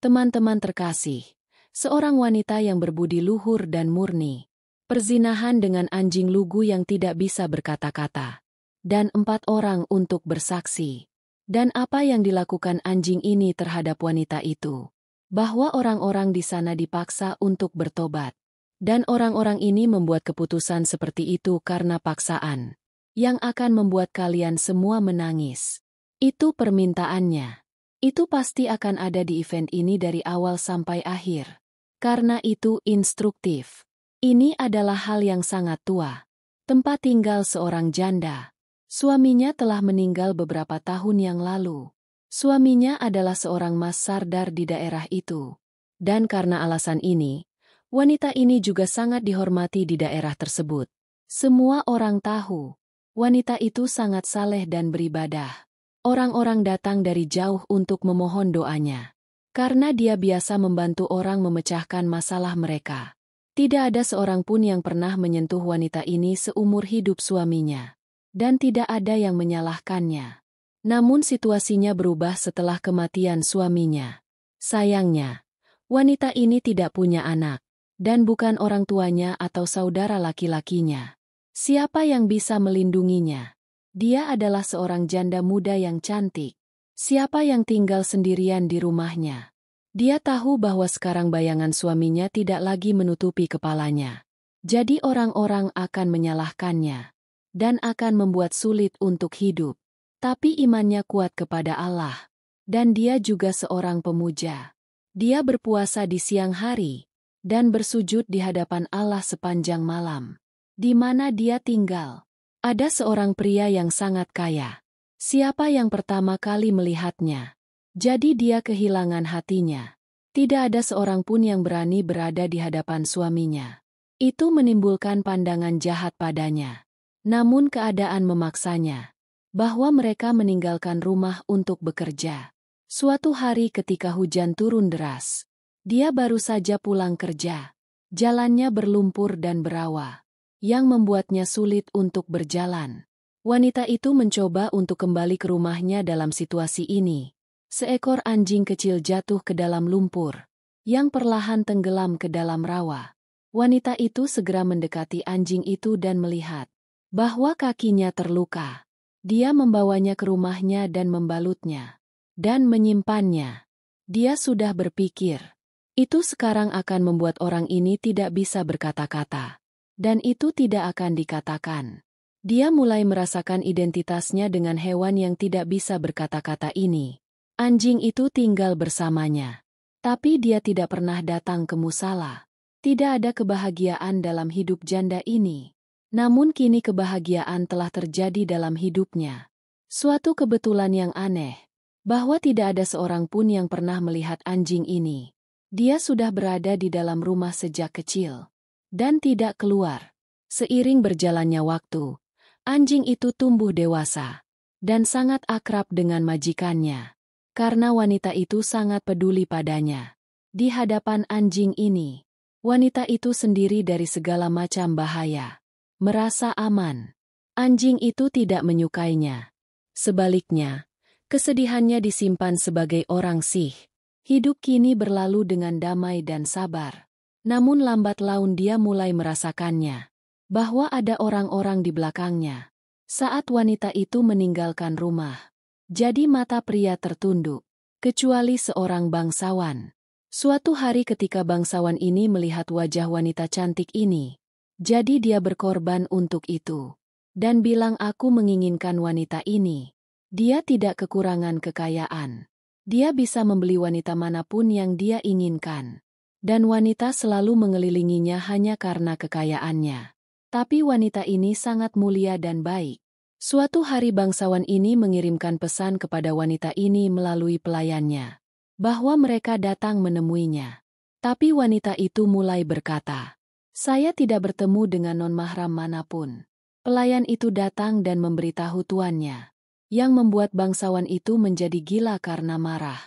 Teman-teman terkasih, seorang wanita yang berbudi luhur dan murni, perzinahan dengan anjing lugu yang tidak bisa berkata-kata, dan 4 orang untuk bersaksi. Dan apa yang dilakukan anjing ini terhadap wanita itu? Bahwa orang-orang di sana dipaksa untuk bertobat. Dan orang-orang ini membuat keputusan seperti itu karena paksaan, yang akan membuat kalian semua menangis. Itu permintaannya. Itu pasti akan ada di event ini dari awal sampai akhir. Karena itu instruktif. Ini adalah hal yang sangat tua. Tempat tinggal seorang janda. Suaminya telah meninggal beberapa tahun yang lalu. Suaminya adalah seorang mas sardar di daerah itu. Dan karena alasan ini, wanita ini juga sangat dihormati di daerah tersebut. Semua orang tahu, wanita itu sangat saleh dan beribadah. Orang-orang datang dari jauh untuk memohon doanya. Karena dia biasa membantu orang memecahkan masalah mereka. Tidak ada seorang pun yang pernah menyentuh wanita ini seumur hidup suaminya. Dan tidak ada yang menyalahkannya. Namun situasinya berubah setelah kematian suaminya. Sayangnya, wanita ini tidak punya anak. Dan bukan orang tuanya atau saudara laki-lakinya. Siapa yang bisa melindunginya? Dia adalah seorang janda muda yang cantik. Siapa yang tinggal sendirian di rumahnya? Dia tahu bahwa sekarang bayangan suaminya tidak lagi menutupi kepalanya. Jadi orang-orang akan menyalahkannya. Dan akan membuat sulit untuk hidup. Tapi imannya kuat kepada Allah. Dan dia juga seorang pemuja. Dia berpuasa di siang hari. Dan bersujud di hadapan Allah sepanjang malam. Di mana dia tinggal? Ada seorang pria yang sangat kaya. Siapa yang pertama kali melihatnya? Jadi dia kehilangan hatinya. Tidak ada seorang pun yang berani berada di hadapan suaminya. Itu menimbulkan pandangan jahat padanya. Namun keadaan memaksanya. Bahwa mereka meninggalkan rumah untuk bekerja. Suatu hari ketika hujan turun deras. Dia baru saja pulang kerja. Jalannya berlumpur dan berawa. Yang membuatnya sulit untuk berjalan. Wanita itu mencoba untuk kembali ke rumahnya dalam situasi ini. Seekor anjing kecil jatuh ke dalam lumpur, yang perlahan tenggelam ke dalam rawa. Wanita itu segera mendekati anjing itu dan melihat bahwa kakinya terluka. Dia membawanya ke rumahnya dan membalutnya, dan menyimpannya. Dia sudah berpikir, itu sekarang akan membuat orang ini tidak bisa berkata-kata. Dan itu tidak akan dikatakan. Dia mulai merasakan identitasnya dengan hewan yang tidak bisa berkata-kata ini. Anjing itu tinggal bersamanya. Tapi dia tidak pernah datang ke musala. Tidak ada kebahagiaan dalam hidup janda ini. Namun kini kebahagiaan telah terjadi dalam hidupnya. Suatu kebetulan yang aneh. Bahwa tidak ada seorang pun yang pernah melihat anjing ini. Dia sudah berada di dalam rumah sejak kecil. Dan tidak keluar. Seiring berjalannya waktu, anjing itu tumbuh dewasa. Dan sangat akrab dengan majikannya. Karena wanita itu sangat peduli padanya. Di hadapan anjing ini, wanita itu sendiri dari segala macam bahaya. Merasa aman. Anjing itu tidak menyukainya. Sebaliknya, kesedihannya disimpan sebagai orang sih. Hidup kini berlalu dengan damai dan sabar. Namun lambat laun dia mulai merasakannya. Bahwa ada orang-orang di belakangnya. Saat wanita itu meninggalkan rumah. Jadi mata pria tertunduk. Kecuali seorang bangsawan. Suatu hari ketika bangsawan ini melihat wajah wanita cantik ini. Jadi dia berkorban untuk itu. Dan bilang aku menginginkan wanita ini. Dia tidak kekurangan kekayaan. Dia bisa membeli wanita manapun yang dia inginkan. Dan wanita selalu mengelilinginya hanya karena kekayaannya. Tapi wanita ini sangat mulia dan baik. Suatu hari bangsawan ini mengirimkan pesan kepada wanita ini melalui pelayannya. Bahwa mereka datang menemuinya. Tapi wanita itu mulai berkata, saya tidak bertemu dengan non-mahram manapun. Pelayan itu datang dan memberitahu tuannya. Yang membuat bangsawan itu menjadi gila karena marah.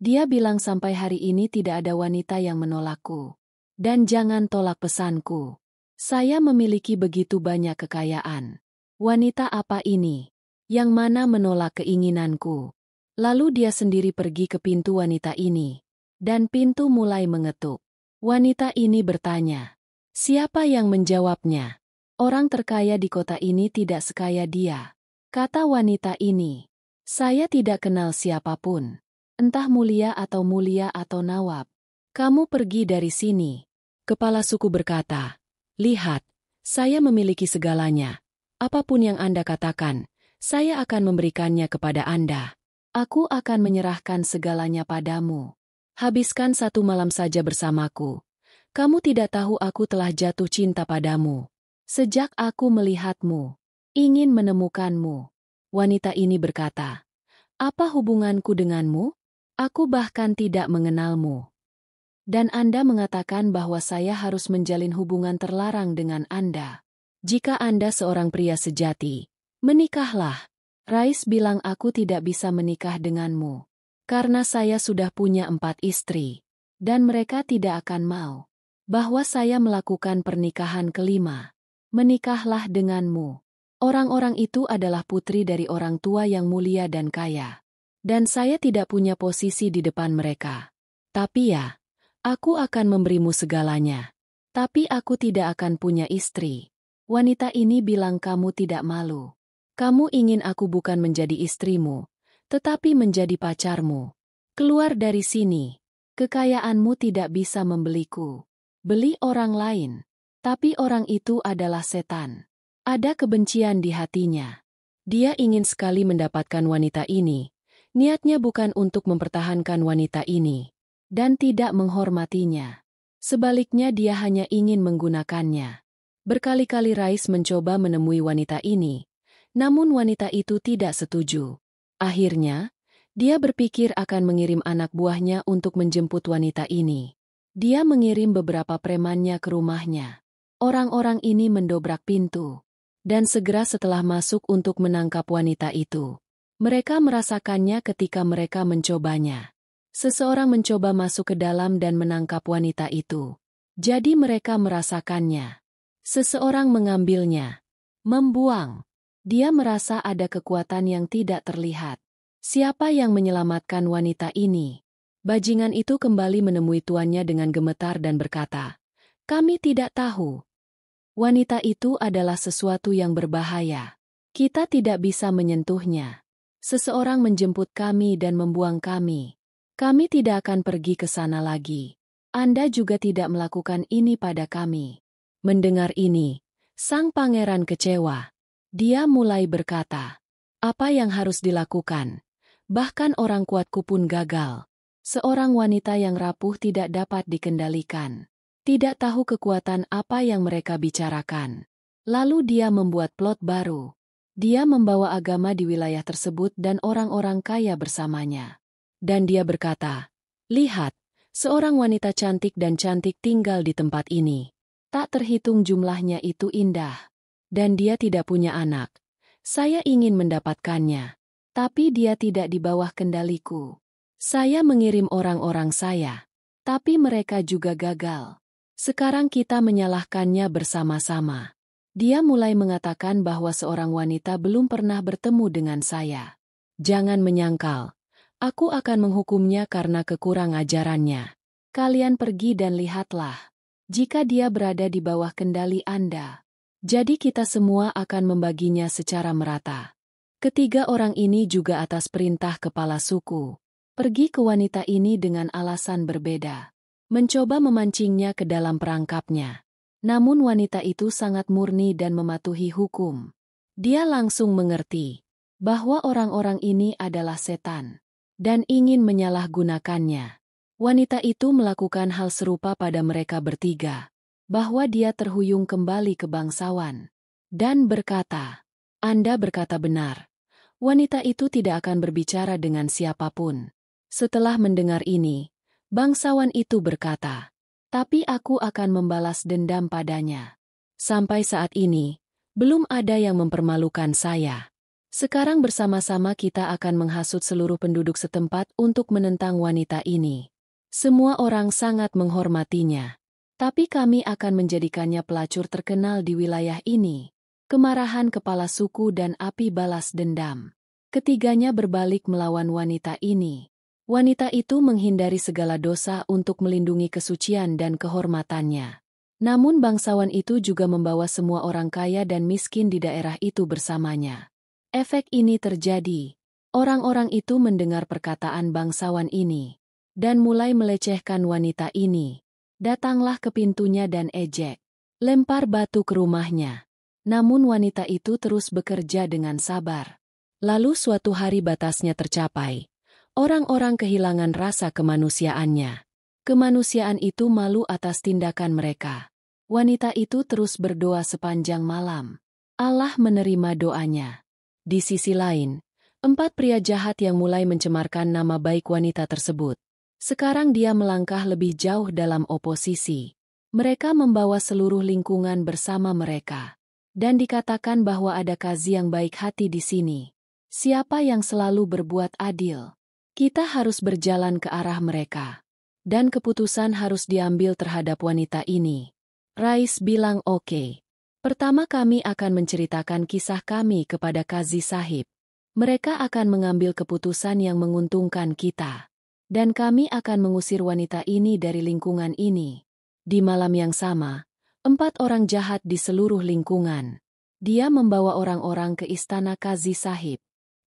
Dia bilang sampai hari ini tidak ada wanita yang menolakku. Dan jangan tolak pesanku. Saya memiliki begitu banyak kekayaan. Wanita apa ini? Yang mana menolak keinginanku? Lalu dia sendiri pergi ke pintu wanita ini. dan pintu mulai mengetuk. Wanita ini bertanya, "Siapa yang menjawabnya?" "Orang terkaya di kota ini tidak sekaya dia," kata wanita ini. "Saya tidak kenal siapapun. Entah mulia atau nawab. Kamu pergi dari sini." Kepala suku berkata, "Lihat, saya memiliki segalanya. Apapun yang Anda katakan, saya akan memberikannya kepada Anda. Aku akan menyerahkan segalanya padamu. Habiskan 1 malam saja bersamaku. Kamu tidak tahu aku telah jatuh cinta padamu. Sejak aku melihatmu, ingin menemukanmu." Wanita ini berkata, "Apa hubunganku denganmu? Aku bahkan tidak mengenalmu. Dan Anda mengatakan bahwa saya harus menjalin hubungan terlarang dengan Anda. Jika Anda seorang pria sejati, menikahlah." Rais bilang, "Aku tidak bisa menikah denganmu. Karena saya sudah punya 4 istri. Dan mereka tidak akan mau bahwa saya melakukan pernikahan kelima. Menikahlah denganmu." Orang-orang itu adalah putri dari orang tua yang mulia dan kaya. Dan saya tidak punya posisi di depan mereka. Tapi ya, aku akan memberimu segalanya. Tapi aku tidak akan punya istri. Wanita ini bilang, "Kamu tidak malu. Kamu ingin aku bukan menjadi istrimu, tetapi menjadi pacarmu. Keluar dari sini. Kekayaanmu tidak bisa membeliku. Beli orang lain." Tapi orang itu adalah setan. Ada kebencian di hatinya. Dia ingin sekali mendapatkan wanita ini. Niatnya bukan untuk mempertahankan wanita ini dan tidak menghormatinya. Sebaliknya dia hanya ingin menggunakannya. Berkali-kali Rais mencoba menemui wanita ini, namun wanita itu tidak setuju. Akhirnya, dia berpikir akan mengirim anak buahnya untuk menjemput wanita ini. Dia mengirim beberapa premannya ke rumahnya. Orang-orang ini mendobrak pintu. Dan segera setelah masuk untuk menangkap wanita itu, mereka merasakannya ketika mereka mencobanya. Seseorang mencoba masuk ke dalam dan menangkap wanita itu. Jadi mereka merasakannya. Seseorang mengambilnya, membuang. Dia merasa ada kekuatan yang tidak terlihat. Siapa yang menyelamatkan wanita ini? Bajingan itu kembali menemui tuannya dengan gemetar dan berkata, "Kami tidak tahu. Wanita itu adalah sesuatu yang berbahaya. Kita tidak bisa menyentuhnya. Seseorang menjemput kami dan membuang kami. Kami tidak akan pergi ke sana lagi. Anda juga tidak melakukan ini pada kami." Mendengar ini, sang pangeran kecewa. Dia mulai berkata, "Apa yang harus dilakukan? Bahkan orang kuatku pun gagal. Seorang wanita yang rapuh tidak dapat dikendalikan. Tidak tahu kekuatan apa yang mereka bicarakan." Lalu dia membuat plot baru. Dia membawa agama di wilayah tersebut dan orang-orang kaya bersamanya. Dan dia berkata, "Lihat, seorang wanita cantik dan cantik tinggal di tempat ini. Tak terhitung jumlahnya, itu indah. Dan dia tidak punya anak. Saya ingin mendapatkannya. Tapi dia tidak di bawah kendaliku. Saya mengirim orang-orang saya. Tapi mereka juga gagal. Sekarang kita menyalahkannya bersama-sama." Dia mulai mengatakan bahwa seorang wanita belum pernah bertemu dengan saya. "Jangan menyangkal. Aku akan menghukumnya karena kekurang ajarannya. Kalian pergi dan lihatlah. Jika dia berada di bawah kendali Anda, jadi kita semua akan membaginya secara merata." Ketiga orang ini juga atas perintah kepala suku pergi ke wanita ini dengan alasan berbeda. Mencoba memancingnya ke dalam perangkapnya. Namun wanita itu sangat murni dan mematuhi hukum. Dia langsung mengerti bahwa orang-orang ini adalah setan dan ingin menyalahgunakannya. Wanita itu melakukan hal serupa pada mereka bertiga, bahwa dia terhuyung kembali ke bangsawan dan berkata, "Anda berkata benar. Wanita itu tidak akan berbicara dengan siapapun." Setelah mendengar ini, bangsawan itu berkata, "Tapi aku akan membalas dendam padanya. Sampai saat ini, belum ada yang mempermalukan saya. Sekarang bersama-sama kita akan menghasut seluruh penduduk setempat untuk menentang wanita ini. Semua orang sangat menghormatinya. Tapi kami akan menjadikannya pelacur terkenal di wilayah ini." Kemarahan kepala suku dan api balas dendam. Ketiganya berbalik melawan wanita ini. Wanita itu menghindari segala dosa untuk melindungi kesucian dan kehormatannya. Namun bangsawan itu juga membawa semua orang kaya dan miskin di daerah itu bersamanya. Efek ini terjadi. Orang-orang itu mendengar perkataan bangsawan ini dan mulai melecehkan wanita ini. Datanglah ke pintunya dan ejek, lempar batu ke rumahnya. Namun wanita itu terus bekerja dengan sabar. Lalu suatu hari batasnya tercapai. Orang-orang kehilangan rasa kemanusiaannya. Kemanusiaan itu malu atas tindakan mereka. Wanita itu terus berdoa sepanjang malam. Allah menerima doanya. Di sisi lain, 4 pria jahat yang mulai mencemarkan nama baik wanita tersebut. Sekarang dia melangkah lebih jauh dalam oposisi. Mereka membawa seluruh lingkungan bersama mereka. Dan dikatakan bahwa ada kazi yang baik hati di sini. Siapa yang selalu berbuat adil? Kita harus berjalan ke arah mereka. Dan keputusan harus diambil terhadap wanita ini. Rais bilang oke. Pertama kami akan menceritakan kisah kami kepada Kazi Sahib. Mereka akan mengambil keputusan yang menguntungkan kita. Dan kami akan mengusir wanita ini dari lingkungan ini. Di malam yang sama, 4 orang jahat di seluruh lingkungan. Dia membawa orang-orang ke istana Kazi Sahib.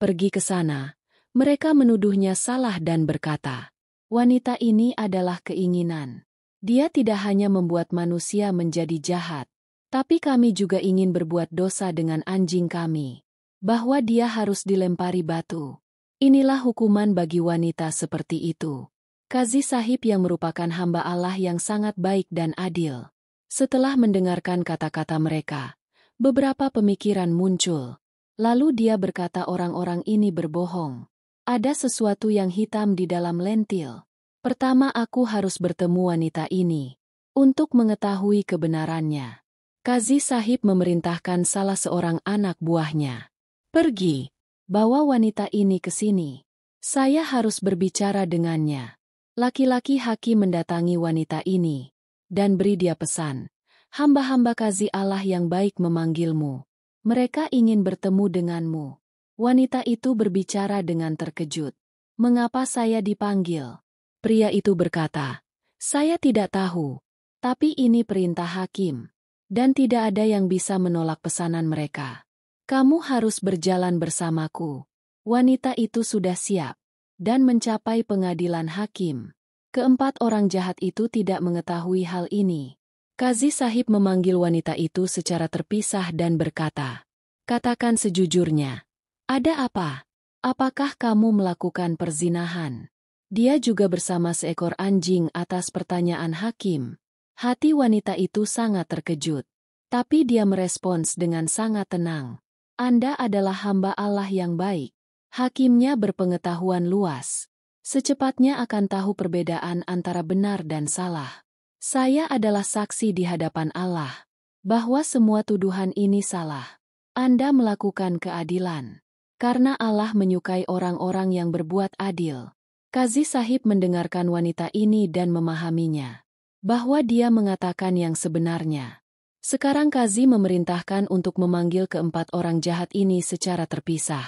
Pergi ke sana, mereka menuduhnya salah dan berkata, wanita ini adalah keinginan. Dia tidak hanya membuat manusia menjadi jahat, tapi kami juga ingin berbuat dosa dengan anjing kami. Bahwa dia harus dilempari batu. Inilah hukuman bagi wanita seperti itu. Kazi Sahib yang merupakan hamba Allah yang sangat baik dan adil. Setelah mendengarkan kata-kata mereka, beberapa pemikiran muncul. Lalu dia berkata orang-orang ini berbohong. Ada sesuatu yang hitam di dalam lentil. Pertama aku harus bertemu wanita ini. Untuk mengetahui kebenarannya. Kazi Sahib memerintahkan salah seorang anak buahnya. Pergi, bawa wanita ini ke sini. Saya harus berbicara dengannya. Laki-laki hakim mendatangi wanita ini. Dan beri dia pesan, hamba-hamba Kazi Allah yang baik memanggilmu. Mereka ingin bertemu denganmu. Wanita itu berbicara dengan terkejut. Mengapa saya dipanggil? Pria itu berkata, saya tidak tahu, tapi ini perintah hakim. Dan tidak ada yang bisa menolak pesanan mereka. Kamu harus berjalan bersamaku. Wanita itu sudah siap. Dan mencapai pengadilan hakim. Keempat orang jahat itu tidak mengetahui hal ini. Kazi Sahib memanggil wanita itu secara terpisah dan berkata, katakan sejujurnya. Ada apa? Apakah kamu melakukan perzinahan? Dia juga bersama seekor anjing atas pertanyaan hakim. Hati wanita itu sangat terkejut. Tapi dia merespons dengan sangat tenang. Anda adalah hamba Allah yang baik. Hakimnya berpengetahuan luas. Secepatnya akan tahu perbedaan antara benar dan salah. Saya adalah saksi di hadapan Allah. Bahwa semua tuduhan ini salah. Anda melakukan keadilan. Karena Allah menyukai orang-orang yang berbuat adil. Kazi Sahib mendengarkan wanita ini dan memahaminya. Bahwa dia mengatakan yang sebenarnya. Sekarang Kazi memerintahkan untuk memanggil keempat orang jahat ini secara terpisah.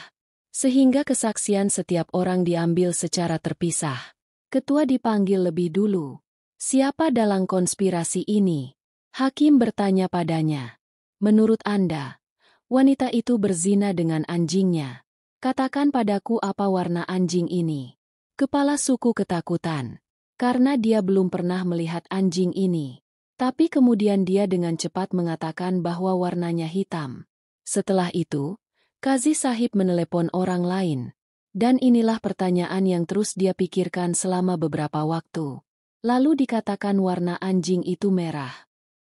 Sehingga kesaksian setiap orang diambil secara terpisah. Ketua dipanggil lebih dulu. Siapa dalam konspirasi ini? Hakim bertanya padanya. Menurut Anda, wanita itu berzina dengan anjingnya. Katakan padaku apa warna anjing ini. Kepala suku ketakutan. Karena dia belum pernah melihat anjing ini. Tapi kemudian dia dengan cepat mengatakan bahwa warnanya hitam. Setelah itu, Kazi Sahib menelepon orang lain. Dan inilah pertanyaan yang terus dia pikirkan selama beberapa waktu. Lalu dikatakan warna anjing itu merah.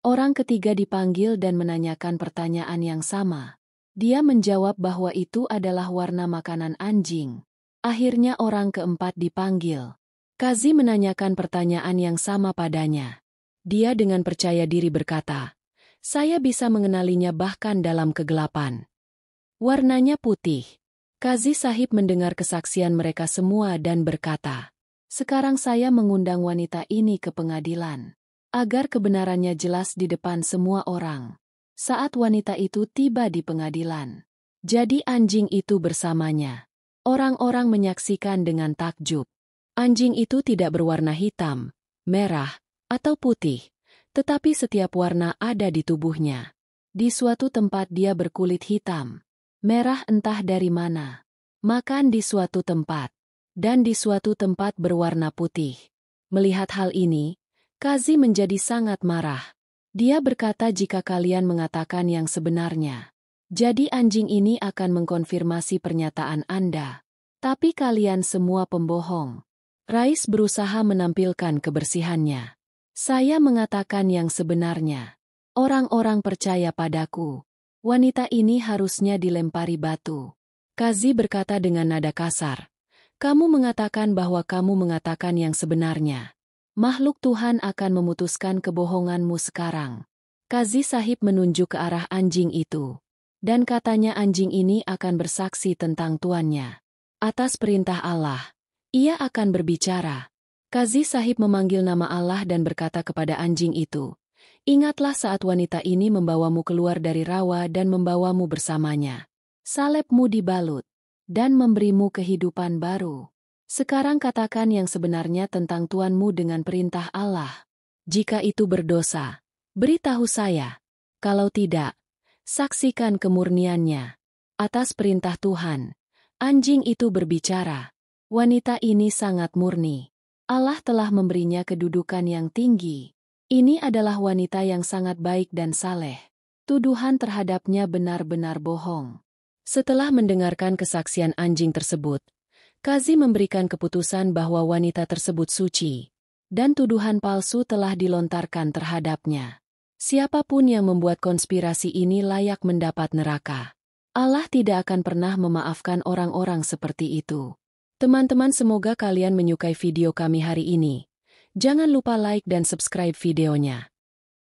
Orang ketiga dipanggil dan menanyakan pertanyaan yang sama. Dia menjawab bahwa itu adalah warna makanan anjing. Akhirnya orang keempat dipanggil. Kazi menanyakan pertanyaan yang sama padanya. Dia dengan percaya diri berkata, saya bisa mengenalinya bahkan dalam kegelapan. Warnanya putih. Kazi Sahib mendengar kesaksian mereka semua dan berkata, sekarang saya mengundang wanita ini ke pengadilan. Agar kebenarannya jelas di depan semua orang. Saat wanita itu tiba di pengadilan. Jadi anjing itu bersamanya. Orang-orang menyaksikan dengan takjub. Anjing itu tidak berwarna hitam, merah, atau putih, tetapi setiap warna ada di tubuhnya. Di suatu tempat dia berkulit hitam, merah entah dari mana. Makan di suatu tempat, dan di suatu tempat berwarna putih. Melihat hal ini, Kazi menjadi sangat marah. Dia berkata jika kalian mengatakan yang sebenarnya, jadi anjing ini akan mengkonfirmasi pernyataan Anda. Tapi kalian semua pembohong. Rais berusaha menampilkan kebersihannya. Saya mengatakan yang sebenarnya. Orang-orang percaya padaku. Wanita ini harusnya dilempari batu. Kazi berkata dengan nada kasar. Kamu mengatakan bahwa kamu mengatakan yang sebenarnya. Makhluk Tuhan akan memutuskan kebohonganmu sekarang. Kazi Sahib menunjuk ke arah anjing itu. Dan katanya anjing ini akan bersaksi tentang tuannya. Atas perintah Allah, ia akan berbicara. Kazi Sahib memanggil nama Allah dan berkata kepada anjing itu, ingatlah saat wanita ini membawamu keluar dari rawa dan membawamu bersamanya. Salebmu dibalut, dan memberimu kehidupan baru. Sekarang katakan yang sebenarnya tentang tuanmu dengan perintah Allah. Jika itu berdosa, beritahu saya. Kalau tidak, saksikan kemurniannya. Atas perintah Tuhan, anjing itu berbicara. Wanita ini sangat murni. Allah telah memberinya kedudukan yang tinggi. Ini adalah wanita yang sangat baik dan saleh. Tuduhan terhadapnya benar-benar bohong. Setelah mendengarkan kesaksian anjing tersebut, Kazi memberikan keputusan bahwa wanita tersebut suci, dan tuduhan palsu telah dilontarkan terhadapnya. Siapapun yang membuat konspirasi ini layak mendapat neraka. Allah tidak akan pernah memaafkan orang-orang seperti itu. Teman-teman, semoga kalian menyukai video kami hari ini. Jangan lupa like dan subscribe videonya.